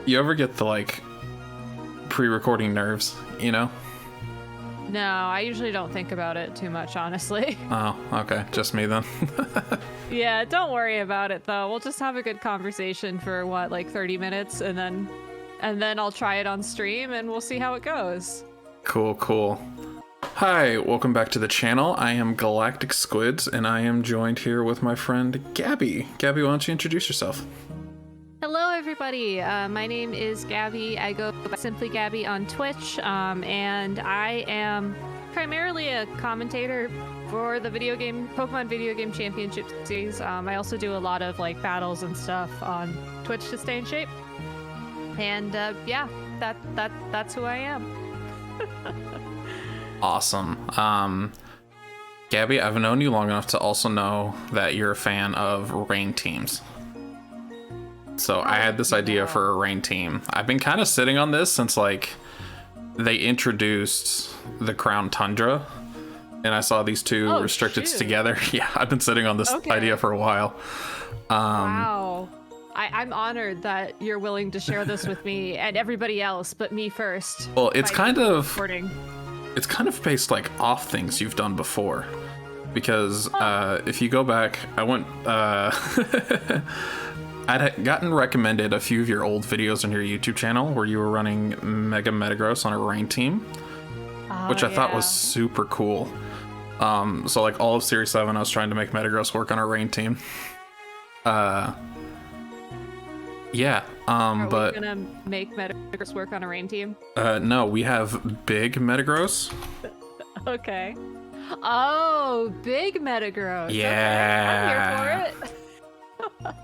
You ever get the like pre-recording nerves, you know? No, I usually don't think about it too much, honestly. Oh, okay. Just me then. Yeah, don't worry about it though. We'll just have a good conversation for what, like 30 minutes and then I'll try it on stream and we'll see how it goes. Cool, cool. Hi, welcome back to the channel. I am Galactic Squids and I am joined here with my friend Gabby. Gabby, why don't you introduce yourself? Hello, everybody. My name is Gabby. I go by Simply Gabby on Twitch, and I am primarily a commentator for the Pokemon Video Game Championship Series. I also do a lot of like battles and stuff on Twitch to stay in shape. And yeah, that's who I am. Awesome. Gabby, I've known you long enough to also know that you're a fan of rain teams. So I had this idea for a rain team. I've been kind of sitting on this since like they introduced the Crown Tundra and I saw these two restricteds together. Yeah, I've been sitting on this idea for a while. Wow. I'm honored that you're willing to share this with me and everybody else, but me first. Well, it's kind of based like off things you've done before. Because if you go back, I went I'd gotten recommended a few of your old videos on your YouTube channel where you were running Mega Metagross on a rain team, which I thought was super cool. So like all of Series 7, I was trying to make Metagross work on a rain team. Yeah. Are but we gonna make Metagross work on a rain team? No, we have big Metagross. Okay. Oh, big Metagross. Yeah. Okay, I'm here for it.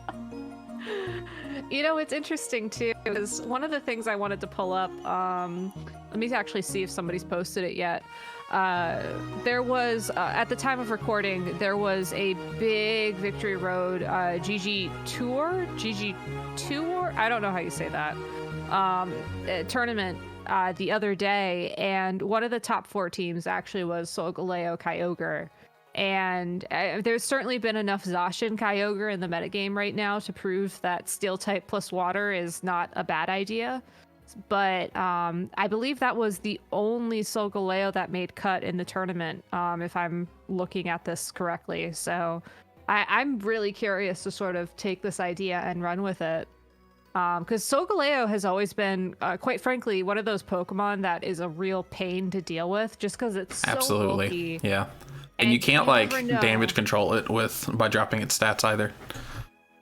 You know, it's interesting too, because one of the things I wanted to pull up, let me actually see if somebody's posted it yet. There was, at the time of recording, there was a big Victory Road GG Tour? I don't know how you say that. Tournament the other day, and one of the top 4 teams actually was Solgaleo Kyogre. And there's certainly been enough Zacian Kyogre in the metagame right now to prove that Steel type plus water is not a bad idea. But I believe that was the only Solgaleo that made cut in the tournament, if I'm looking at this correctly. So I'm really curious to sort of take this idea and run with it. Because Solgaleo has always been, quite frankly, one of those Pokemon that is a real pain to deal with just because it's so bulky. Yeah. And you can't like damage control it by dropping its stats either.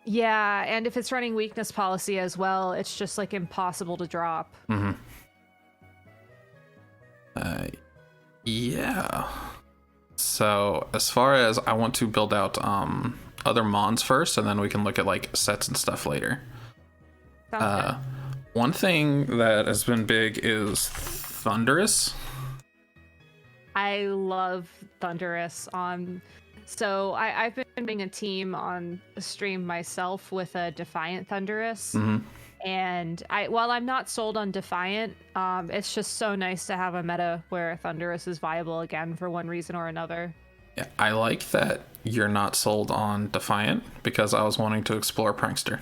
Yeah, and if it's running weakness policy as well, it's just like impossible to drop. Mm-hmm. Yeah. So as far as I want to build out other mons first, and then we can look at like sets and stuff later. One thing that has been big is Thundurus. I love Thundurus. So I've been doing a team on a stream myself with a Defiant Thundurus. Mm-hmm. And while I'm not sold on Defiant, it's just so nice to have a meta where Thundurus is viable again for one reason or another. Yeah, I like that you're not sold on Defiant because I was wanting to explore Prankster.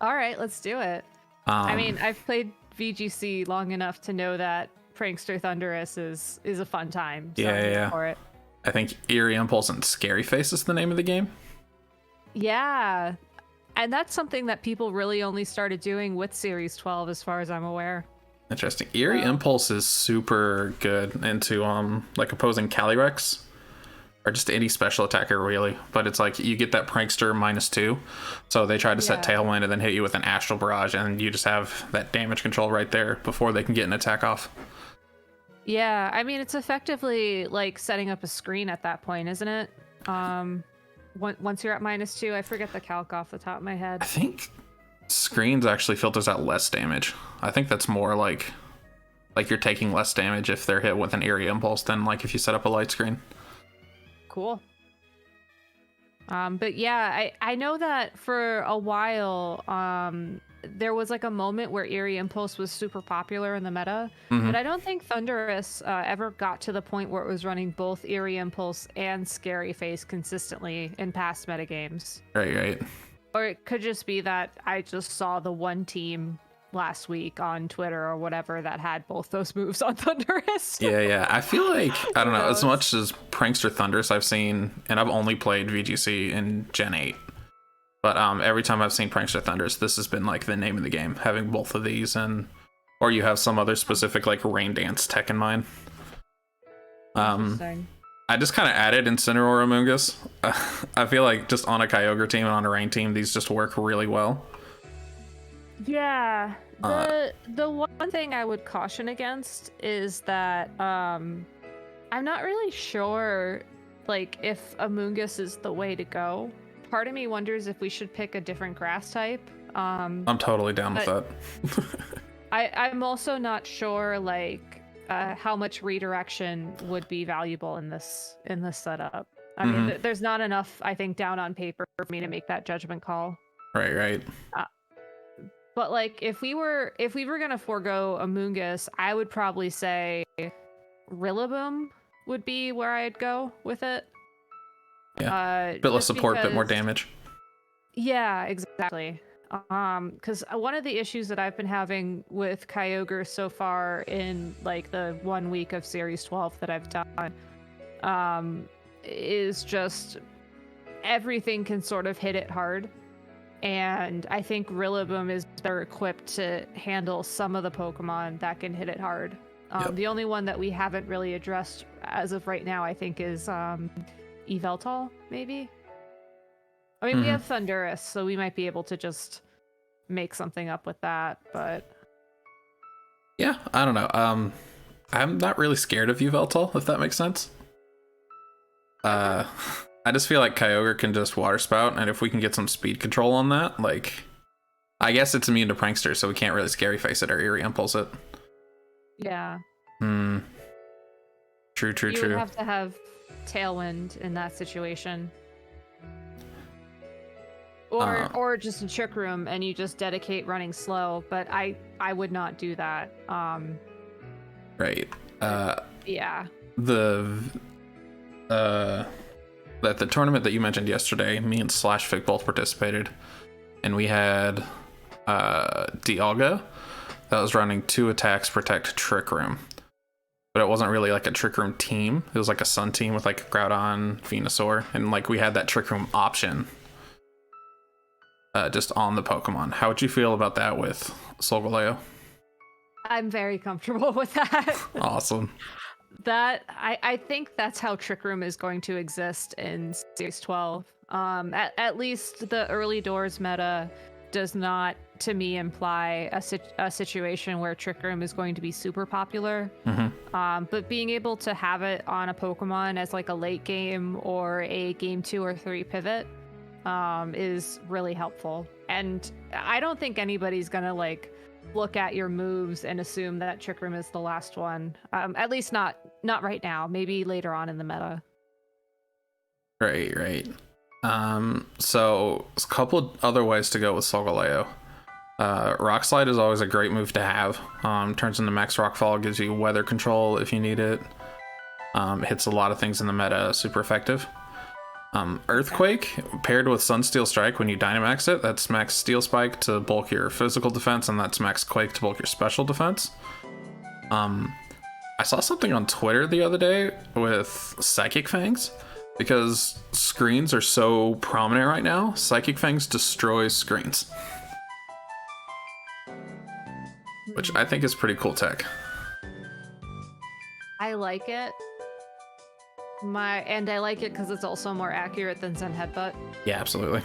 All right, let's do it. I mean, I've played VGC long enough to know that Prankster Thundurus is a fun time. So Yeah. For it. I think Eerie Impulse and Scary Face is the name of the game. Yeah, and that's something that people really only started doing with Series 12, as far as I'm aware. Interesting. Eerie Impulse is super good into like opposing Calyrex or just any special attacker really, but it's like you get that Prankster -2, so they try to set Tailwind and then hit you with an Astral Barrage, and you just have that damage control right there before they can get an attack off. Yeah, I mean, it's effectively like setting up a screen at that point, isn't it? Once you're at -2, I forget the calc off the top of my head. I think screens actually filters out less damage. I think that's more like you're taking less damage if they're hit with an Eerie Impulse than like if you set up a light screen. Cool. But yeah, I know that for a while, there was like a moment where Eerie Impulse was super popular in the meta, but I don't think Thundurus ever got to the point where it was running both Eerie Impulse and Scary Face consistently in past metagames. Right. Or it could just be that I just saw the one team last week on Twitter or whatever that had both those moves on Thundurus. Yeah. I feel like, I don't know, as Gross. much as Prankster Thundurus I've seen, and I've only played VGC in Gen 8, but every time I've seen Prankster Thundurus, this has been like the name of the game, having both of these, and or you have some other specific like Rain Dance tech in mind. I just kind of added Incineroar Amoonguss. I feel like just on a Kyogre team and on a Rain team, these just work really well. Yeah. The one thing I would caution against is that I'm not really sure like if Amoonguss is the way to go. Part of me wonders if we should pick a different grass type. I'm totally down with that. I'm also not sure like how much redirection would be valuable in this setup. I mean, there's not enough, I think, down on paper for me to make that judgment call. Right. But like, if we were gonna forego Amoonguss, I would probably say Rillaboom would be where I'd go with it. Yeah, bit less support, bit more damage. Yeah, exactly. Because one of the issues that I've been having with Kyogre so far in like the 1 week of Series 12 that I've done, is just everything can sort of hit it hard. And I think Rillaboom is better equipped to handle some of the Pokemon that can hit it hard. The only one that we haven't really addressed as of right now, I think, is Yveltal, maybe? I mean, we have Thundurus, so we might be able to just make something up with that, but... Yeah, I don't know. I'm not really scared of Yveltal, if that makes sense. I just feel like Kyogre can just Water Spout, and if we can get some speed control on that, like... I guess it's immune to Prankster, so we can't really Scary Face it or Eerie Impulse it. Yeah. True. You would have to have Tailwind in that situation. Or just a Trick Room and you just dedicate running slow, but I would not do that. Right. Yeah. At the tournament that you mentioned yesterday, me and Slashfig both participated, and we had Dialga that was running 2 attacks protect Trick Room. But it wasn't really like a Trick Room team. It was like a Sun team with like Groudon, Venusaur, and like we had that Trick Room option just on the Pokemon. How would you feel about that with Solgaleo? I'm very comfortable with that. Awesome. That I think that's how Trick Room is going to exist in Series 12. At least the early doors meta does not, to me, imply a situation where Trick Room is going to be super popular. But being able to have it on a Pokemon as like a late game or a game 2 or 3 pivot is really helpful. And I don't think anybody's gonna like look at your moves and assume that Trick Room is the last one. At least not right now. Maybe later on in the meta. Right. So a couple other ways to go with Solgaleo. Rock Slide is always a great move to have. Turns into Max Rockfall, gives you weather control if you need it. Hits a lot of things in the meta, super effective. Earthquake paired with Sunsteel Strike, when you Dynamax it, that's max Steel Spike to bulk your physical defense, and that's max Quake to bulk your special defense. I saw something on Twitter the other day with Psychic Fangs. Because screens are so prominent right now, Psychic Fangs destroys screens. Which I think is pretty cool tech. I like it. I like it because it's also more accurate than Zen Headbutt. Yeah, absolutely.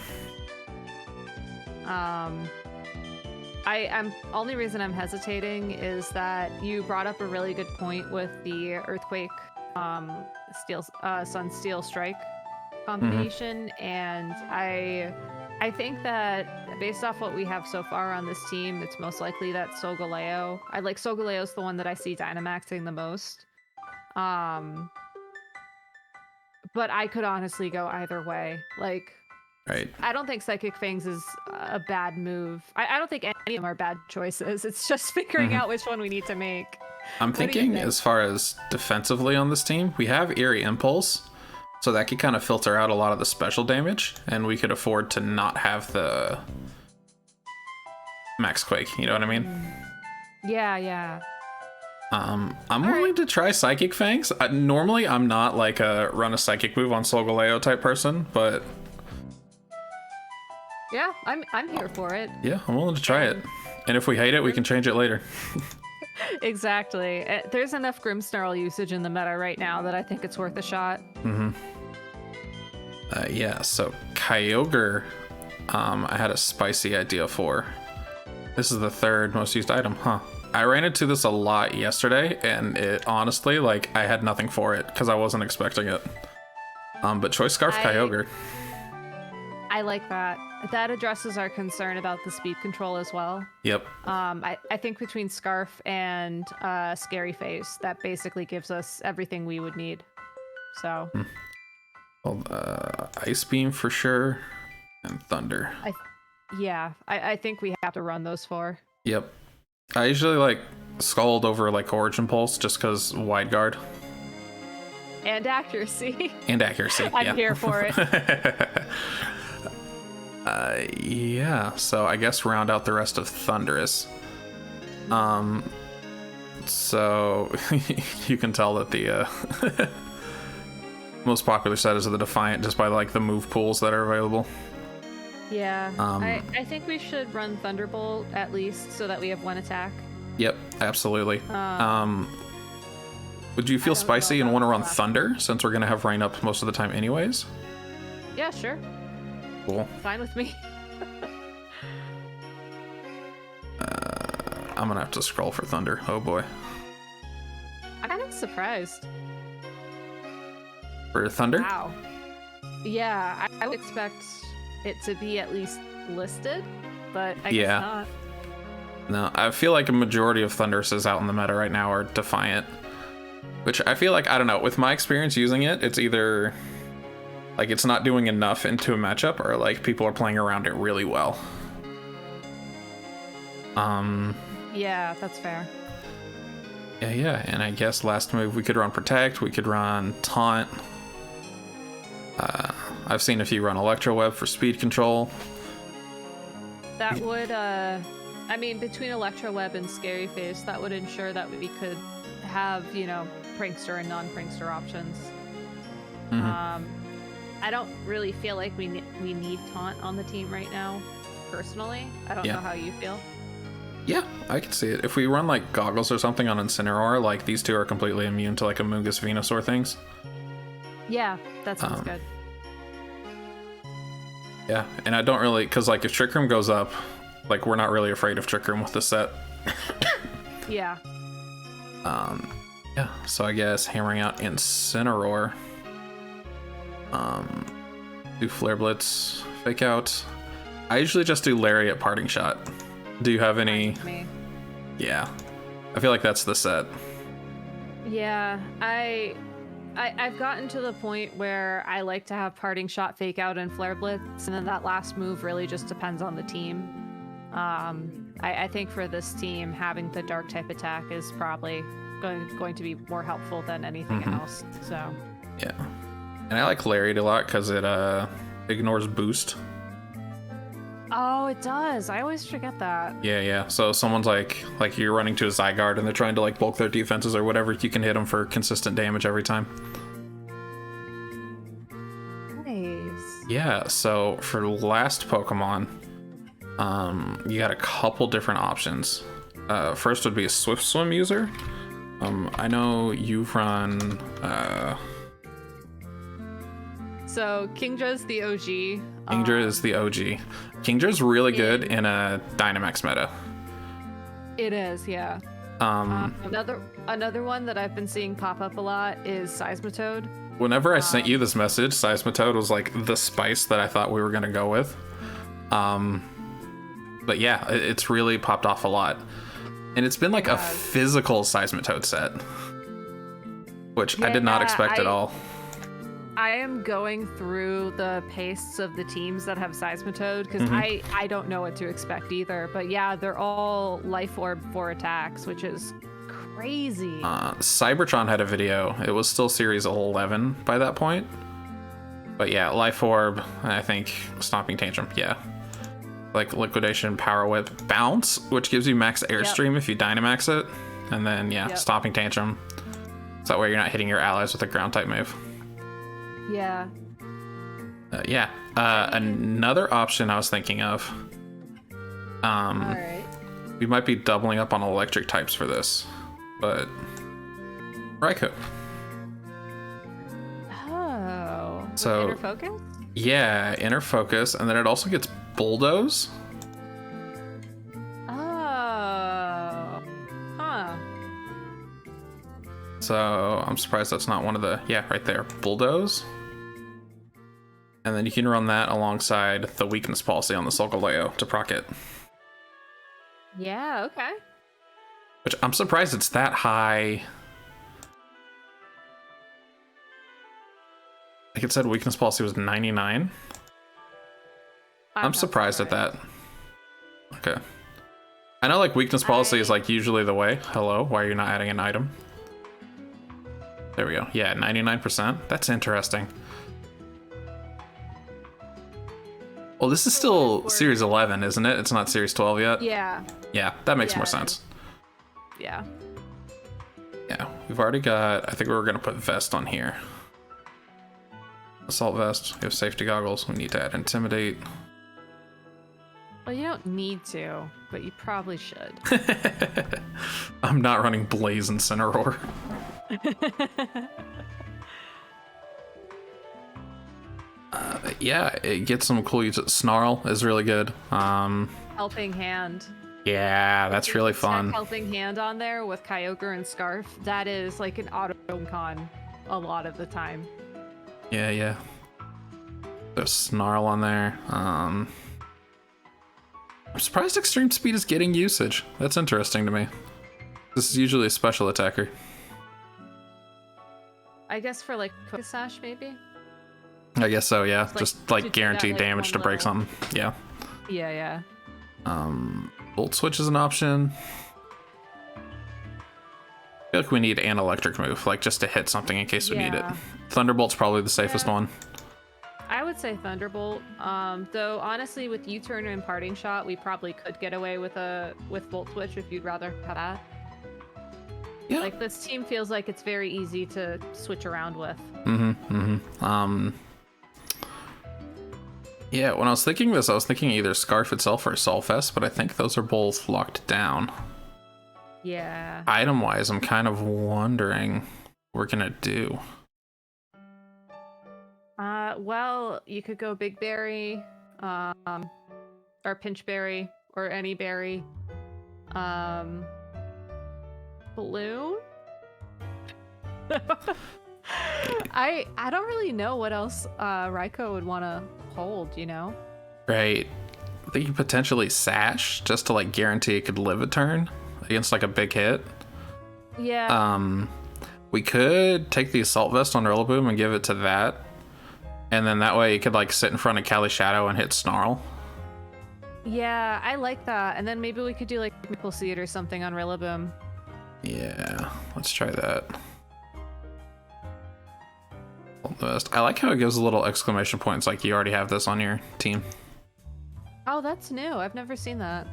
I'm only reason I'm hesitating is that you brought up a really good point with the Earthquake Sun Steel Strike combination, and I think that based off what we have so far on this team, it's most likely that Solgaleo. Solgaleo's the one that I see Dynamaxing the most. But I could honestly go either way. Like, right. I don't think Psychic Fangs is a bad move. I don't think any of them are bad choices. It's just figuring out which one we need to make. I'm thinking as far as defensively on this team, we have Eerie Impulse, so that could kind of filter out a lot of the special damage, and we could afford to not have the Max Quake. You know what I mean? Yeah, yeah. I'm willing to try Psychic Fangs. Normally, I'm not like a run a Psychic move on Solgaleo type person, but Yeah, I'm here for it. yeah, I'm willing to try it. And if we hate it, we can change it later. Exactly. There's enough Grimmsnarl usage in the meta right now that I think it's worth a shot. Yeah, so Kyogre, I had a spicy idea for. This is the third most used item, huh? I ran into this a lot yesterday, and it honestly, like, I had nothing for it because I wasn't expecting it. But Choice Scarf Kyogre. I like that. That addresses our concern about the speed control as well. Yep. I think between Scarf and Scary Face, that basically gives us everything we would need. So. Well, Ice Beam for sure, and Thunder. I think we have to run those 4. Yep. I usually like Scald over like Origin Pulse just because Wide Guard. And accuracy. And accuracy. I'm here for it. Yeah, so I guess round out the rest of Thundurus. So you can tell that the most popular set is the Defiant just by like the move pools that are available. Yeah, I think we should run Thunderbolt at least so that we have 1 attack. Yep, absolutely. Would you feel spicy and want to run Thunder since we're gonna have rain up most of the time anyways? Yeah, sure. Cool. Fine with me. I'm gonna have to scroll for Thunder. Oh boy. I'm kind of surprised. For Thunder? Wow. Yeah, I would expect it to be at least listed, but I guess not. No, I feel like a majority of Thunduruses out in the meta right now are Defiant. Which I feel like, I don't know, with my experience using it, it's either like it's not doing enough into a matchup or like people are playing around it really well. Yeah, that's fair. Yeah, and I guess last move we could run Protect, we could run Taunt. I've seen a few run Electro Web for speed control. That would, I mean, between Electro Web and Scary Face, that would ensure that we could have, you know, Prankster and non-Prankster options. I don't really feel like we need Taunt on the team right now, personally. I don't know how you feel. Yeah, I can see it. If we run like Goggles or something on Incineroar, like these two are completely immune to like Amoonguss, Venusaur things. Yeah, that sounds good. Yeah, and I don't really, because like if Trick Room goes up, like we're not really afraid of Trick Room with this set. Yeah. Yeah, so I guess hammering out Incineroar. Do Flare Blitz, Fake Out. I usually just do Lariat Parting Shot. Do you have any? Yeah, I feel like that's the set. Yeah, I've gotten to the point where I like to have Parting Shot, Fake Out, and Flare Blitz, and then that last move really just depends on the team. I think for this team, having the Dark type attack is probably going to be more helpful than anything else. So. Yeah, and I like Lariat a lot because it ignores Boost. Oh, it does. I always forget that. Yeah. So someone's like you're running to a Zygarde and they're trying to like bulk their defenses or whatever, you can hit them for consistent damage every time. Nice. Yeah, so for last Pokemon, you got a couple different options. First would be a Swift Swim user. I know you've run... So Kingdra's the OG. Kingdra is the OG. Kingdra's really good in a Dynamax meta. It is, yeah. Another one that I've been seeing pop up a lot is Seismitoad. Whenever I sent you this message, Seismitoad was like the spice that I thought we were gonna go with. But yeah, it's really popped off a lot. And it's been like a physical Seismitoad set, which I did not expect at all. I am going through the pastes of the teams that have Seismitoad because I don't know what to expect either. But yeah, they're all Life Orb 4 attacks, which is crazy. Cybertron had a video. It was still Series 11 by that point. But yeah, Life Orb, I think Stomping Tantrum, yeah. like liquidation, power whip, bounce, which gives you max airstream if you Dynamax it, and then stopping tantrum. So that way you're not hitting your allies with a ground type move. Yeah. Another option I was thinking of. All right. We might be doubling up on electric types for this, but Raikou. Oh. So Inner focus? Yeah, inner focus, and then it also gets bulldoze. Oh. Huh. So I'm surprised that's not one of the right there, bulldoze. And then you can run that alongside the weakness policy on the Solgaleo to proc it. Yeah, okay. Which I'm surprised it's that high. Like it said weakness policy was 99. I'm surprised at that. Okay. I know like weakness policy is like usually the way. Hello, why are you not adding an item? There we go. Yeah, 99%. That's interesting. Well, this is still Series 11, isn't it? It's not Series 12 yet? Yeah. Yeah, that makes more sense. Yeah. Yeah, we've already got... I think we were going to put Vest on here. Assault Vest. We have Safety Goggles. We need to add Intimidate. Well, you don't need to, but you probably should. I'm not running Blaze Incineroar. Yeah, it gets some cool uses. Snarl is really good. Helping Hand. Yeah, that's really fun. Helping Hand on there with Kyogre and Scarf. That is like an auto con a lot of the time. Yeah. There's Snarl on there. I'm surprised Extreme Speed is getting usage. That's interesting to me. This is usually a special attacker. I guess for like Focus Sash, maybe? I guess so, yeah. Like, just like guaranteed damage to break something. Yeah. Yeah. Volt Switch is an option. I feel like we need an electric move, like just to hit something in case we need it. Thunderbolt's probably the safest one. I would say Thunderbolt. Though honestly, with U-turn and Parting Shot, we probably could get away with Volt Switch if you'd rather have that. Yeah. Like this team feels like it's very easy to switch around with. Yeah, when I was thinking this, I was thinking either Scarf itself or Solfest, but I think those are both locked down. Yeah. Item-wise, I'm kind of wondering what we're gonna do. Well, you could go Big Berry, or Pinch Berry, or any berry. Balloon? I don't really know what else Raikou would want to hold, you know? Right. I think you potentially Sash just to like guarantee it could live a turn against like a big hit. Yeah. We could take the Assault Vest on Rillaboom and give it to that. And then that way you could like sit in front of Cali Shadow and hit Snarl. Yeah, I like that. And then maybe we could do like Maple Seed or something on Rillaboom. Yeah, let's try that. I like how it gives little exclamation points like you already have this on your team. Oh, that's new. I've never seen that.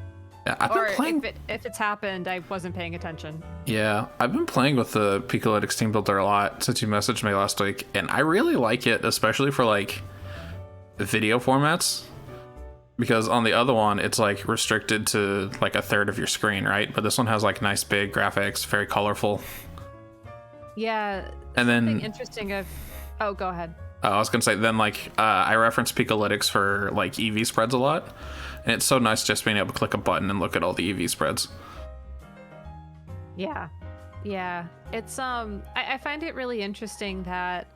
Yeah, I've been playing... if it's happened, I wasn't paying attention. Yeah, I've been playing with the Picolytics team builder a lot since you messaged me last week, and I really like it, especially for like video formats. Because on the other one, it's like restricted to like a third of your screen, right? But this one has like nice big graphics, very colorful. Yeah. And then interesting. Oh, go ahead. I was gonna say then like I reference Picolytics for like EV spreads a lot, and it's so nice just being able to click a button and look at all the EV spreads. Yeah. It's I find it really interesting that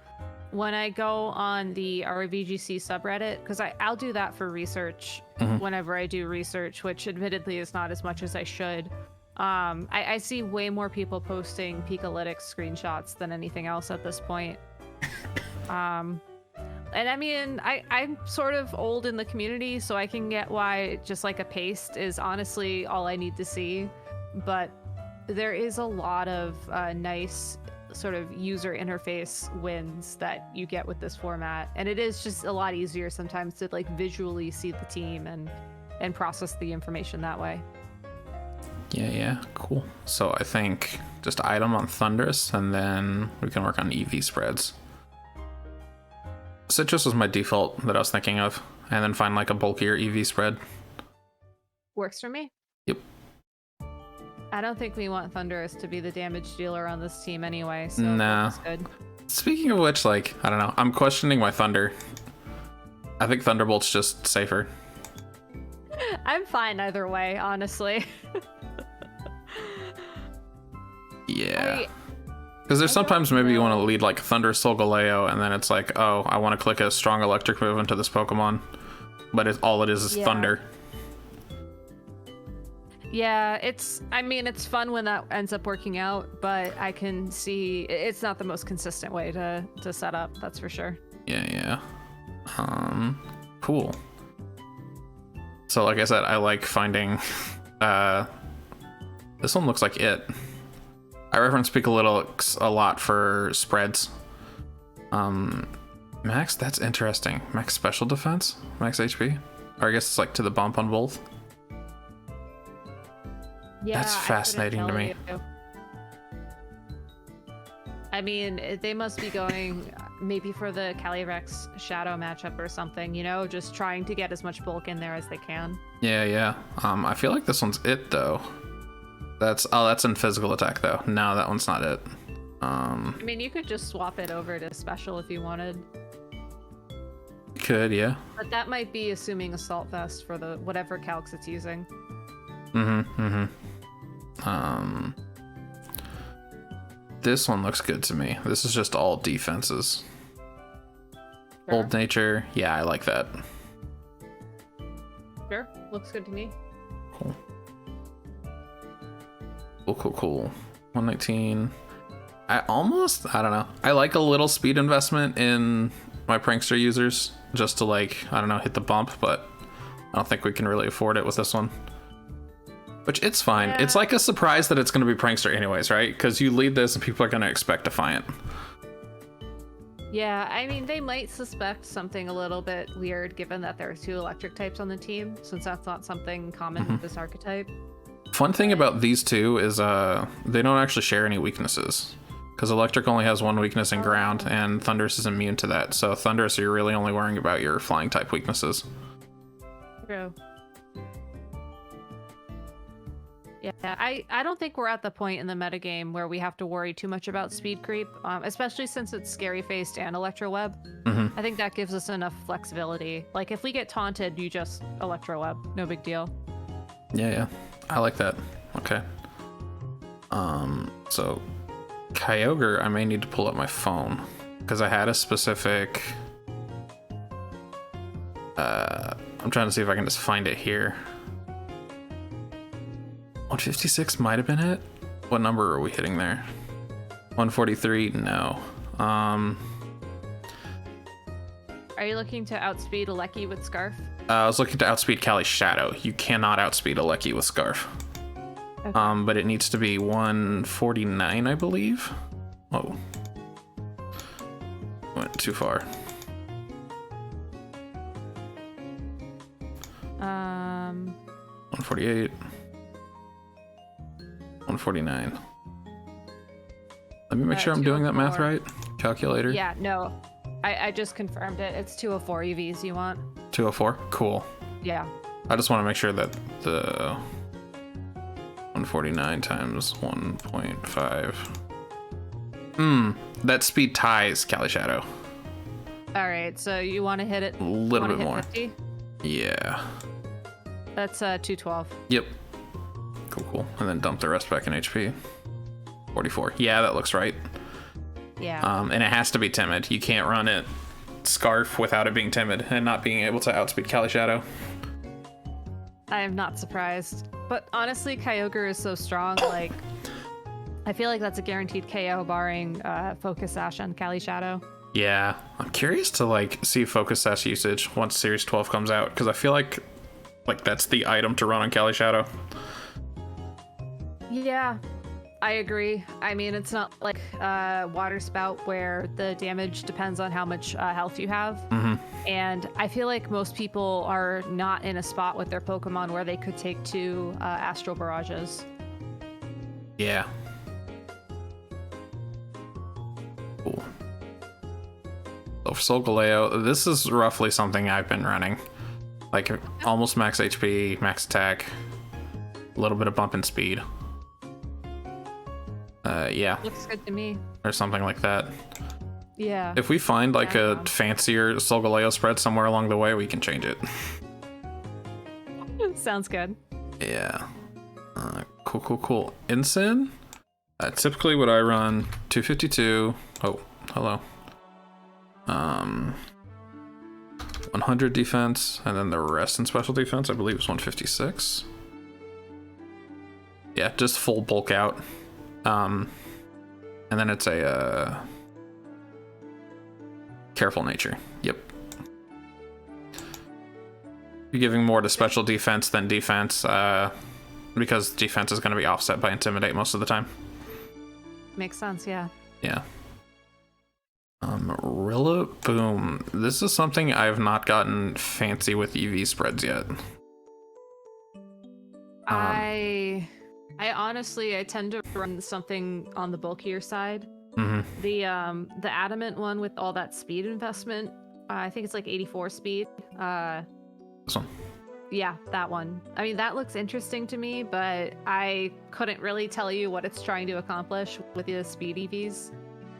when I go on the RVGC subreddit, because I'll do that for research whenever I do research, which admittedly is not as much as I should. I see way more people posting Picolytics screenshots than anything else at this point. And I mean, I'm sort of old in the community, so I can get why just like a paste is honestly all I need to see. But there is a lot of nice sort of user interface wins that you get with this format, and it is just a lot easier sometimes to like visually see the team and and process the information that way. Yeah, cool. So I think just item on Thunderous, and then we can work on EV spreads. Citrus was my default that I was thinking of, and then find like a bulkier EV spread. Works for me. Yep. I don't think we want Thunderous to be the damage dealer on this team anyway, so nah. that's good. Speaking of which, like, I don't know, I'm questioning my Thunder. I think Thunderbolt's just safer. I'm fine either way, honestly. Yeah. Because there's sometimes maybe you want to lead like Thunder Solgaleo, and then it's like, oh, I want to click a strong electric move into this Pokemon. But all it is Thunder. Yeah, it's fun when that ends up working out, but I can see it's not the most consistent way to set up, that's for sure. Yeah. Cool. So like I said, I like finding this one looks like it. I reference Pikalytics a lot for spreads. Max, that's interesting. Max special defense? Max HP? Or I guess it's like to the bump on both. Yeah, that's fascinating to me. I mean, they must be going maybe for the Calyrex Shadow matchup or something, you know, just trying to get as much bulk in there as they can. Yeah. I feel like this one's it though. That's in physical attack though. No, that one's not it. I mean, you could just swap it over to special if you wanted. Could, yeah. But that might be assuming Assault Vest for the whatever calcs it's using. This one looks good to me. This is just all defenses. Sure. Old Nature, yeah, I like that. Sure, looks good to me. Cool. 119. I don't know. I like a little speed investment in my prankster users just to like, I don't know, hit the bump, but I don't think we can really afford it with this one. Which it's fine. Yeah. It's like a surprise that it's going to be prankster anyways, right? Because you lead this and people are going to expect Defiant. Yeah, I mean, they might suspect something a little bit weird given that there are 2 electric types on the team, since that's not something common with this archetype. Fun thing about these two is they don't actually share any weaknesses. Because electric only has 1 weakness in ground, and Thunderous is immune to that. So Thunderous, you're really only worrying about your flying type weaknesses. True. Yeah, I don't think we're at the point in the metagame where we have to worry too much about speed creep, especially since it's Scary Faced and Electro Web. I think that gives us enough flexibility. Like, if we get taunted, you just Electro Web. No big deal. Yeah. I like that. Okay. So Kyogre, I may need to pull up my phone because I had a specific I'm trying to see if I can just find it here. 156 might have been it. What number are we hitting there? 143? No. Are you looking to outspeed Alecki with Scarf? I was looking to outspeed Cali Shadow. You cannot outspeed Alecki with Scarf. Okay. But it needs to be 149, I believe. Oh. Went too far. 148. 149. Let me make sure I'm doing that math right. Calculator. Yeah, no. I just confirmed it. It's 204 EVs you want. 204? Cool. Yeah. I just want to make sure that the 149 times 1.5. That speed ties Cali Shadow. All right, so you want to hit it a little bit more. 50? Yeah. That's 212. Yep. Cool. And then dump the rest back in HP. 44. Yeah, that looks right. Yeah. And it has to be timid. You can't run it Scarf without it being timid and not being able to outspeed Cali Shadow. I am not surprised. But honestly, Kyogre is so strong, like, I feel like that's a guaranteed KO barring Focus Sash on Cali Shadow. Yeah. I'm curious to, like, see Focus Sash usage once Series 12 comes out, because I feel like that's the item to run on Cali Shadow. Yeah. I agree. I mean, it's not like Water Spout where the damage depends on how much health you have. And I feel like most people are not in a spot with their Pokemon where they could take 2 Astral Barrages. Yeah. Cool. So for Solgaleo, this is roughly something I've been running. Like almost max HP, max attack, a little bit of bump in speed. Yeah. Looks good to me. Or something like that. Yeah. If we find like a fancier Solgaleo spread somewhere along the way, we can change it. Sounds good. Yeah. Cool. Ensign? Typically what I run, 252. Oh, hello. 100 defense, and then the rest in special defense, I believe is 156. Yeah, just full bulk out. And then it's a careful nature. Yep. You're giving more to special defense than defense, because defense is going to be offset by intimidate most of the time. Makes sense, yeah. Yeah. Rillaboom. This is something I've not gotten fancy with EV spreads yet. I honestly, I tend to run something on the bulkier side. Mm-hmm. The adamant one with all that speed investment, I think it's like 84 speed. This one. Yeah, that one. I mean, that looks interesting to me, but I couldn't really tell you what it's trying to accomplish with the speed EVs.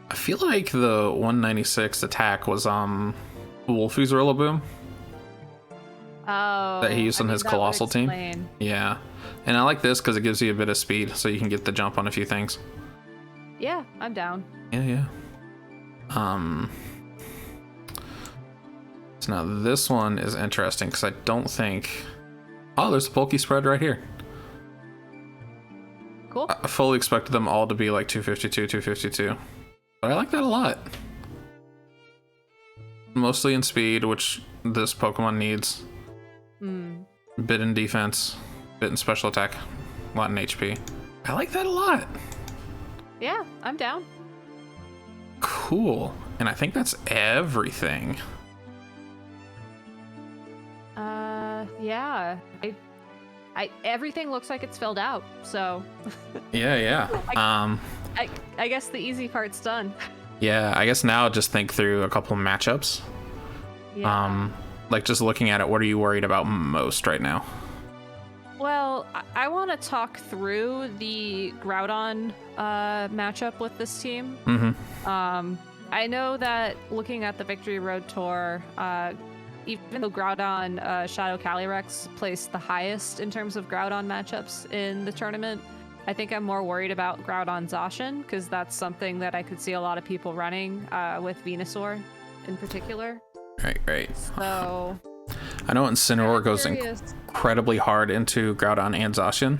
I feel like the 196 attack was Wolfie's Rillaboom Oh, that he used on his that would Colossal team. explain. Yeah, and I like this because it gives you a bit of speed, so you can get the jump on a few things. Yeah, I'm down. Yeah. So now this one is interesting because I don't think. Oh, there's a bulky spread right here. Cool. I fully expected them all to be like 252, 252. But I like that a lot. Mostly in speed, which this Pokemon needs. Bit in defense, bit in special attack, a lot in HP. I like that a lot. Yeah, I'm down. Cool. And I think that's everything. Yeah. Everything looks like it's filled out, so. Yeah. I guess the easy part's done. Yeah, I guess now just think through a couple of matchups. Yeah. Like just looking at it, what are you worried about most right now? Well, I want to talk through the Groudon matchup with this team. Mm-hmm. I know that looking at the Victory Road Tour, even though Groudon Shadow Calyrex placed the highest in terms of Groudon matchups in the tournament, I think I'm more worried about Groudon Zacian because that's something that I could see a lot of people running with Venusaur in particular. Right. So I know Incineroar goes incredibly hard into Groudon and Zacian.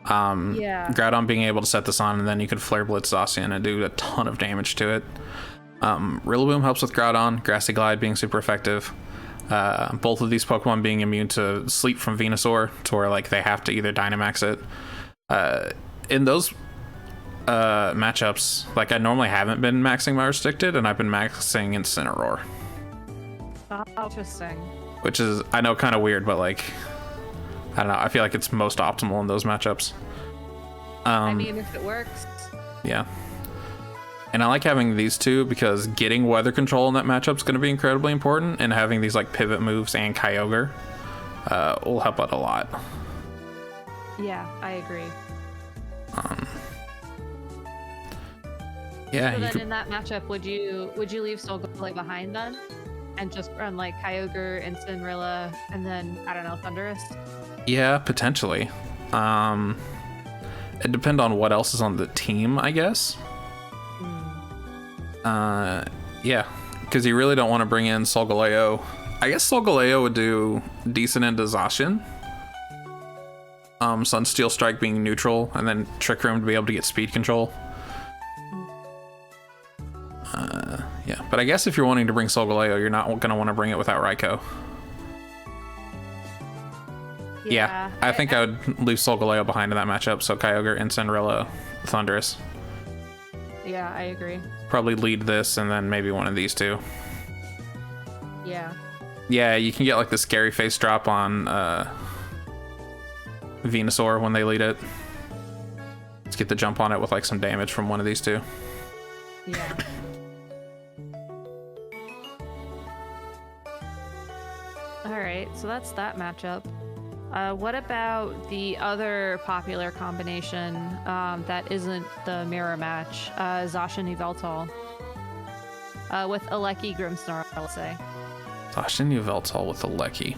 Yeah. Groudon being able to set this on, and then you could Flare Blitz Zacian and do a ton of damage to it. Rillaboom helps with Groudon, Grassy Glide being super effective. Both of these Pokemon being immune to Sleep from Venusaur, to where like they have to either Dynamax it. In those matchups, like I normally haven't been maxing my Restricted, and I've been maxing Incineroar. Interesting. Which is, I know, kind of weird, but like, I don't know. I feel like it's most optimal in those matchups. I mean, if it works. Yeah. And I like having these two because getting weather control in that matchup is going to be incredibly important, and having these like pivot moves and Kyogre will help out a lot. Yeah, I agree. Yeah. So then in that matchup, would you leave Solgaleo behind then? And just run like Kyogre and Cinderella and then, I don't know, Thundurus? Yeah, potentially. It depends on what else is on the team, I guess. Yeah, because you really don't want to bring in Solgaleo. I guess Solgaleo would do decent into Zacian. Sunsteel Strike being neutral, and then Trick Room to be able to get speed control. Yeah, but I guess if you're wanting to bring Solgaleo, you're not going to want to bring it without Raikou. Yeah, I think I would leave Solgaleo behind in that matchup, so Kyogre and Cinderella, Thundurus. Yeah, I agree. Probably lead this, and then maybe one of these two. Yeah. Yeah, you can get like the scary face drop on Venusaur when they lead it. Let's get the jump on it with like some damage from one of these two. Yeah. Alright, so that's that matchup. What about the other popular combination that isn't the mirror match? Zacian Yveltal. With Aleki Grimmsnarl, let's say. Zacian Yveltal with Aleki.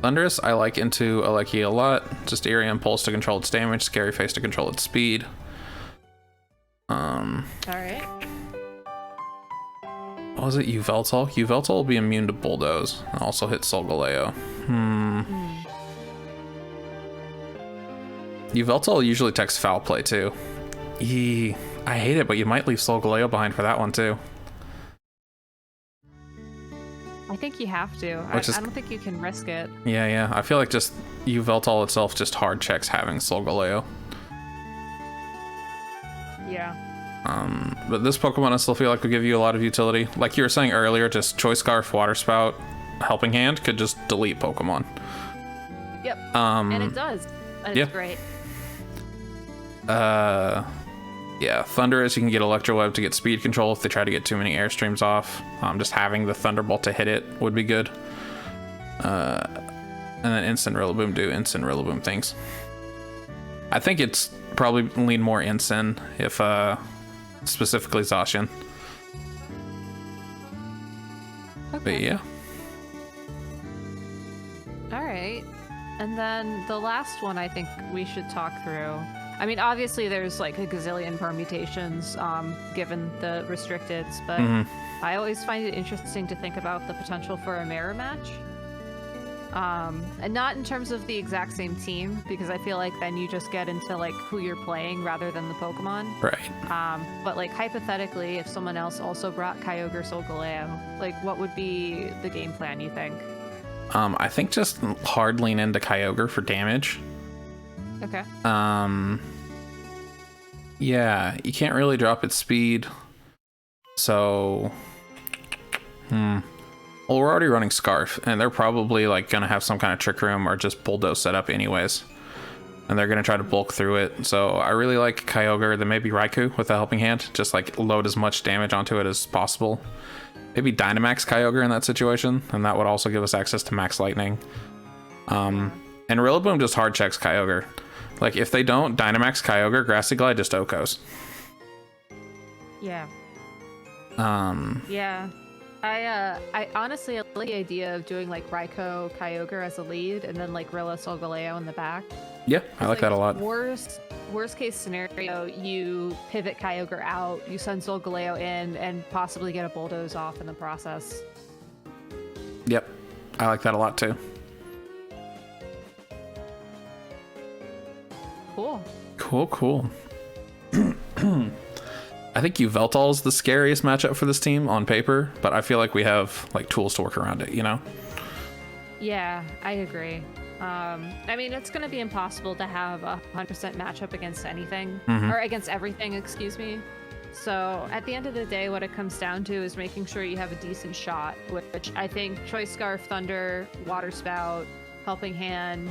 Thunderous, I like into Aleki a lot. Just Area Impulse to control its damage, Scary Face to control its speed. Alright. What was it? Yveltal? Yveltal will be immune to Bulldoze and also hit Solgaleo. Yveltal usually takes Foul Play too. Eee, I hate it, but you might leave Solgaleo behind for that one too. I think you have to. I don't think you can risk it. Yeah. I feel like just Yveltal itself just hard checks having Solgaleo. Yeah. But this Pokemon I still feel like will give you a lot of utility. Like you were saying earlier, just Choice Scarf, Water Spout, Helping Hand could just delete Pokemon. Yep. And it does. And it's great. Yeah, Thunderous, you can get Electro Web to get speed control if they try to get too many Airstreams off. Just having the Thunderbolt to hit it would be good. And then Instant Rillaboom do Instant Rillaboom things. I think it's probably lean more Instant if specifically Zacian. Okay. But yeah. All right. And then the last one I think we should talk through. I mean, obviously there's like a gazillion permutations given the restricteds, but I always find it interesting to think about the potential for a mirror match. And not in terms of the exact same team, because I feel like then you just get into like who you're playing rather than the Pokemon. Right. But like hypothetically, if someone else also brought Kyogre Solgaleo, like what would be the game plan, you think? I think just hard lean into Kyogre for damage. Okay. Yeah, you can't really drop its speed. So, well, we're already running Scarf, and they're probably like gonna have some kind of Trick Room or just Bulldoze set up anyways. And they're gonna try to bulk through it. So I really like Kyogre, then maybe Raikou with a Helping Hand. Just like load as much damage onto it as possible. Maybe Dynamax Kyogre in that situation, and that would also give us access to Max Lightning. And Rillaboom just hard checks Kyogre. Like, if they don't Dynamax Kyogre, Grassy Glide just Okos. Yeah. Yeah. I honestly like the idea of doing like Raikou Kyogre as a lead and then like Rilla Solgaleo in the back. Yeah, I like that a lot. Worst case scenario, you pivot Kyogre out, you send Solgaleo in, and possibly get a Bulldoze off in the process. Yep, I like that a lot too. Cool. I think Yveltal is the scariest matchup for this team on paper, but I feel like we have like tools to work around it, you know? Yeah, I agree. I mean, it's going to be impossible to have a 100% matchup against anything, or against everything, excuse me. So at the end of the day, what it comes down to is making sure you have a decent shot, which I think Choice Scarf, Thunder, Water Spout, Helping Hand,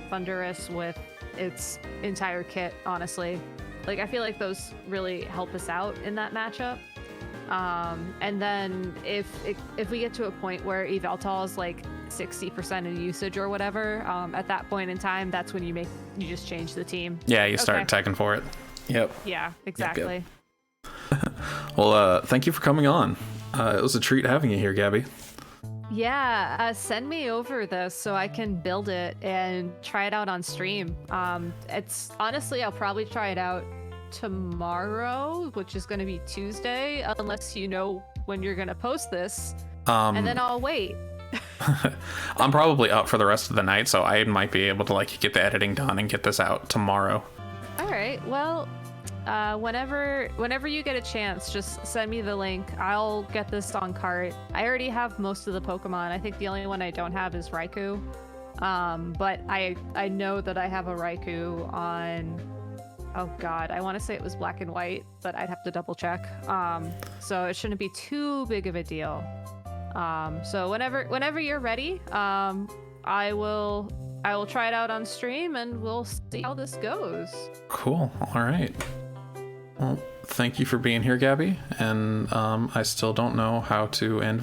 Thunderous with its entire kit, honestly. Like, I feel like those really help us out in that matchup. And then if we get to a point where Yveltal is like 60% in usage or whatever, at that point in time, that's when you just change the team. Yeah, you start attacking for it. Yep. Yeah, exactly. Yep. Well, thank you for coming on. It was a treat having you here, Gabby. Yeah, send me over this so I can build it and try it out on stream. It's honestly, I'll probably try it out tomorrow, which is going to be Tuesday, unless you know when you're going to post this, and then I'll wait. I'm probably up for the rest of the night, so I might be able to like get the editing done and get this out tomorrow. All right, well, whenever you get a chance, just send me the link. I'll get this on cart. I already have most of the Pokemon. I think the only one I don't have is Raikou. But I know that I have a Raikou on, oh god, I want to say it was Black and White, but I'd have to double check. So it shouldn't be too big of a deal. So whenever you're ready, I will try it out on stream and we'll see how this goes. Cool. All right. Well, thank you for being here, Gabby. And I still don't know how to end